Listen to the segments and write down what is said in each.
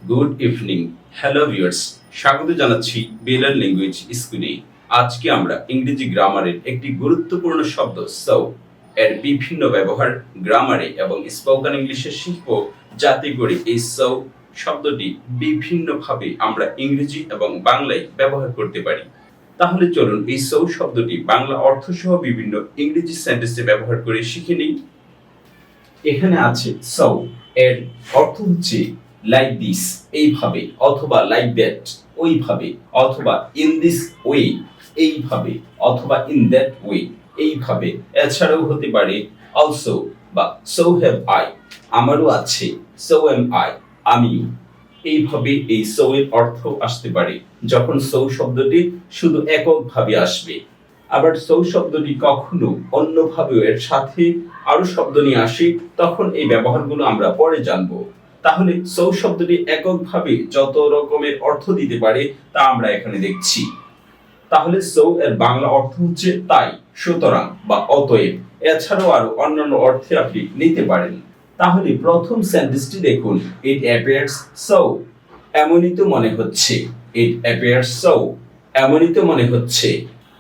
Good evening. Hello viewers, স্বাগত জানাচ্ছি Belal language স্কুলে। আজকে আমরা ইংরেজি গ্রামারের একটি গুরুত্বপূর্ণ শব্দ সো এর বিভিন্ন ব্যবহার গ্রামারে এবং স্পোকেন ইংলিশে শিখব, যাতে করে এই সো শব্দটি বিভিন্নভাবে আমরা ইংরেজি এবং বাংলায় ব্যবহার করতে পারি। তাহলে চলুন এই সো শব্দটি বাংলা অর্থ সহ বিভিন্ন ইংরেজি সেন্টেন্সে ব্যবহার করে শিখে নিই। এখানে আছে সো, এর অর্থ হচ্ছে লাইক দিস, এইভাবে, অথবা লাইক দ্যাট, ওইভাবে, অথবা ইন দিস ওয়ে, এইভাবে, অথবা ইন দ্যাট ওয়ে, এইভাবে। এছাড়াও হতে পারে অলসো বা সো হ্যাভ আই, আমারও আছে, সো এম আই, আমিও। এইভাবে এই সো এর অর্থ আসতে পারে যখন সো শব্দটি শুধু এককভাবে আসবে। আবার সো শব্দটি কখনো অন্যভাবেও এর সাথে আরো শব্দ নিয়ে আসে, তখন এই ব্যবহারগুলো আমরা পরে জানবো। তাহলে সো শব্দটি এককভাবে যত রকমের অর্থ দিতে পারে তা আমরা এখানে দেখছি। তাহলে সো এর বাংলা অর্থ হচ্ছে তাই, সুতরাং বা অতএব। এছাড়াও আরো অন্যান্য অর্থে আপনি নিতে পারেন। তাহলে প্রথম সেন্টেন্সটি দেখুন, ইট অ্যাপিয়ার্স সো, এমনই তো মনে হচ্ছে। ইট অ্যাপিয়ার্স সো, এমনই তো মনে হচ্ছে।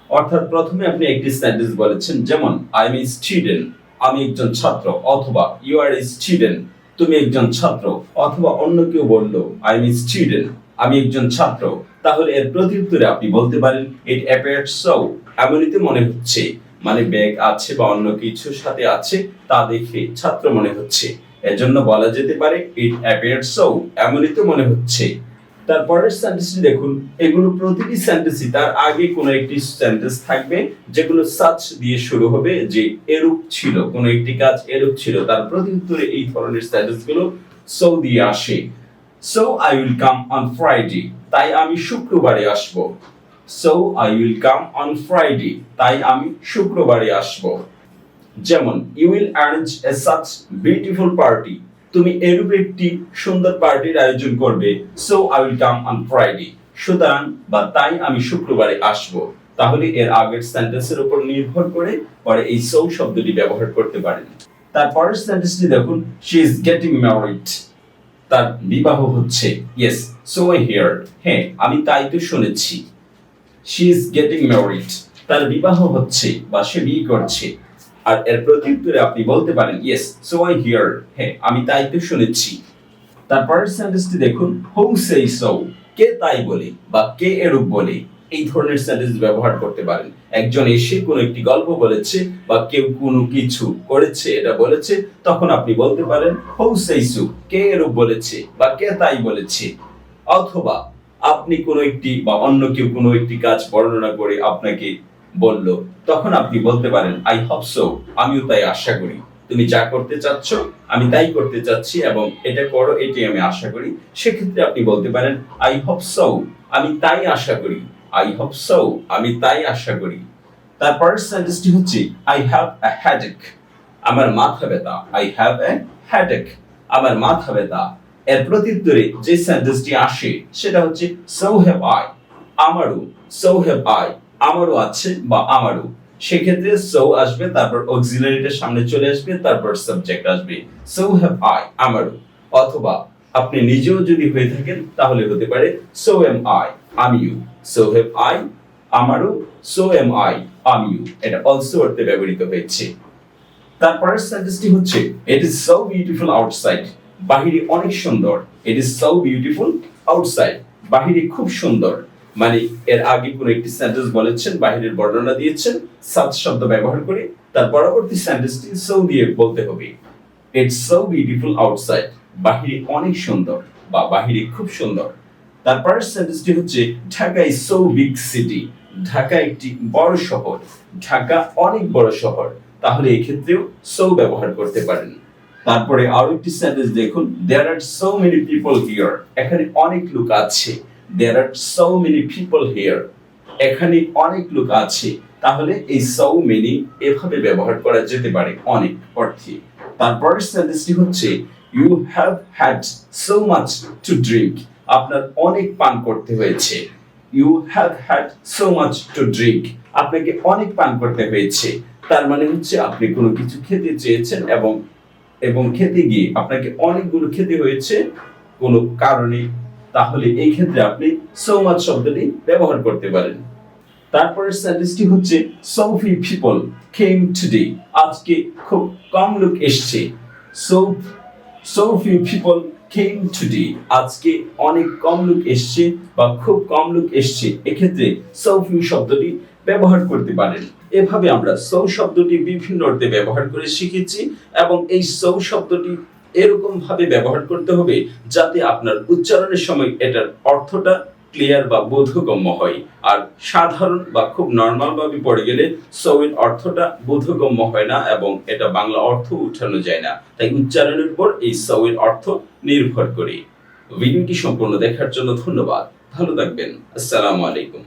অর্থাৎ প্রথমে আপনি একটি সেন্টেন্স বলেছেন, যেমন আই এম এ স্টুডেন্ট, আমি একজন ছাত্র, অথবা ইউ আর এ স্টুডেন্ট, তুমি একজন ছাত্র, অথবা অন্য কেউ বলল আই এম এ স্টুডেন্ট, আমি একজন ছাত্র। তাহলে এর প্রত্যুত্তরে আপনি বলতে পারেন ইট অ্যাপিয়ার্স সো, এমনই তো মনে হচ্ছে, মানে ব্যাগ আছে বা অন্য কিছুর সাথে আছে তা দেখে ছাত্র মনে হচ্ছে। এজন্য বলা যেতে পারে ইট অ্যাপিয়ার্স সো, এমনই তো মনে হচ্ছে। তারপরের সেন্টেন্সটি দেখুন, এগুলো প্রতিটি সেন্টেন্সই তার আগে কোনো একটি সেন্টেন্স থাকবে যেগুলো সাচ দিয়ে শুরু হবে, যে এরূপ ছিল, কোনো একটি কাজ এরূপ ছিল, তার প্রত্যুত্তরে এই ধরনের সেন্টেন্সগুলো সো দিয়ে আসে। So I will come on Friday, তাই আমি শুক্রবারে আসব। So I will come on Friday, তাই আমি শুক্রবারে আসব। যেমন you will arrange a such beautiful party, তুমি এরূপ একটি সুন্দর পার্টির আয়োজন করবে। So I will come on Friday, সুতরাং বা তাই আমি শুক্রবারে আসব। তাহলে এর আগের সেন্টেন্সের উপর নির্ভর করে পরে এই সো শব্দটি ব্যবহার করতে পারেন। তারপরের সেন্টেন্সটি দেখুন, শি ইজ গেটিং ম্যারিড, তার বিবাহ হচ্ছে। ইয়েস, সো আই হিয়ার্ড, হ্যাঁ আমি তাই তো শুনেছি। শি ইজ গেটিং ম্যারিড, তার বিবাহ হচ্ছে বা সে বিয়ে করছে। আর এর প্রত্যুত্তরে আপনি বলতে পারেন ইয়েস, সো আই হিয়ার, হ্যাঁ আমি তাই তো শুনেছি। তারপরের সেন্টেন্সটি দেখুন, হু সেই সো, কে তাই বলে বা কে এরূপ বলে, এই ধরনের সেন্টেন্স ব্যবহার করতে পারেন। একজন এসে কোনো একটি গল্প বলেছে বা কেউ কোনো কিছু করেছে এটা বলেছে, তখন আপনি বলতে পারেন হু সেই সো, কে এরূপ বলেছে বা কে তাই বলেছে। অথবা আপনি কোনো একটি বা অন্য কেউ কোনো একটি কাজ বর্ণনা করে আপনাকে বলল, তখন আপনি বলতে পারেন আই হোপ সো, আমিও তাই আশা করি। তুমি যা করতে চাচ্ছ আমি তাই করতে চাচ্ছি এবং এটা করো, এটাই আমি আশা করি। সেক্ষেত্রে আপনি বলতে পারেন আই হোপ সো, আমি তাই আশা করি। আই হোপ সো, আমি তাই আশা করি। তারপরের সেন্টেন্সটি হচ্ছে আই হ্যাভ আ হেডেক, আমার মাথা ব্যথা। আই হ্যাভ এ হেডেক, আমার মাথা ব্যথা। এর প্রত্যুত্তরে যে সেন্টেন্সটি আসে সেটা হচ্ছে সো হ্যাভ আই, আমারও। সো হ্যাভ আই, আমারও আছে বা আমারও। সেক্ষেত্রে সো আসবে, তারপর অক্সিলারিটা সামনে চলে আসবে, তারপর সাবজেক্ট আসবে। সো হ্যাভ আই, আমারও। অথবা আপনি নিজেও যদি হয়ে থাকেন তাহলে হতে পারে সো এম আই, আমিও। সো হ্যাভ আই, আমারও। সো এম আই, আমিও। এটা অলসো অর্থে ব্যবহৃত হয়েছে। তারপরের সেন্টেন্সটি হচ্ছে it is so beautiful outside, বাহিরে অনেক সুন্দর। It is so beautiful outside, বাহিরে খুব সুন্দর। মানে এর আগে কোন একটি সেন্টেন্স বলেছেন, বাহিরের বর্ণনা দিয়েছেন সাচ শব্দ ব্যবহার করে, তার পরবর্তী সেন্টেন্সটি সো দিয়ে বলতে হবে। ইটস সো বিউটিফুল আউটসাইড, বাহিরে অনেক সুন্দর বা বাহিরে খুব সুন্দর। তারপরের সেন্টেন্সটি হচ্ছে Dhaka is so big city, Dhaka একটি বড় শহর। ঢাকা অনেক বড় শহর, তাহলে এই ক্ষেত্রেও সো ব্যবহার করতে পারেন। তারপরে আরো একটি সেন্টেন্স দেখুন, দেয়ার আর সো মেনি পিপল হিয়ার, এখানে অনেক লোক আছে। দেয়ার আর সো মেনি পিপল হিয়ার, এখানে অনেক লোক আছে। তাহলে এই সো মেনি এভাবে ব্যবহার করা যেতে পারে অনেক অর্থে। তারপরের সেন্টেন্সটি হচ্ছে you have had so much to drink, আপনার অনেক পান করতে হয়েছে। You have had so much to drink, আপনাকে অনেক পান করতে হয়েছে। তার মানে হচ্ছে আপনি কোনো কিছু খেতে চেয়েছেন এবং খেতে গিয়ে আপনাকে অনেকগুলো খেতে হয়েছে কোনো কারণে, তাহলে এই ক্ষেত্রে আপনি so much শব্দটি ব্যবহার করতে পারেন। তারপরের সেন্টেন্সটি হচ্ছে so few people came today। আজকে খুব কম লোক এসেছে। so few people came today। আজকে অনেক কম লোক এসেছে বা খুব কম লোক এসেছে, এক্ষেত্রে so few শব্দটি ব্যবহার করতে পারেন। এভাবে আমরা so শব্দটি বিভিন্ন অর্থে ব্যবহার করে শিখেছি এবং এই so শব্দটি এরকম ভাবে ব্যবহার করতে হবে যাতে আপনার উচ্চারণের সময় এটার অর্থটা ক্লিয়ার বা বোধগম্য হয়। আর সাধারণ বা খুব নরমাল ভাবে পড়ে গেলে সো এর অর্থটা বোধগম্য হয় না এবং এটা বাংলা অর্থ উঠানো যায় না। তাই উচ্চারণের উপর এই সো এর অর্থ নির্ভর করে। ভিডিওটি সম্পূর্ণ দেখার জন্য ধন্যবাদ। ভালো থাকবেন। আসসালামু আলাইকুম।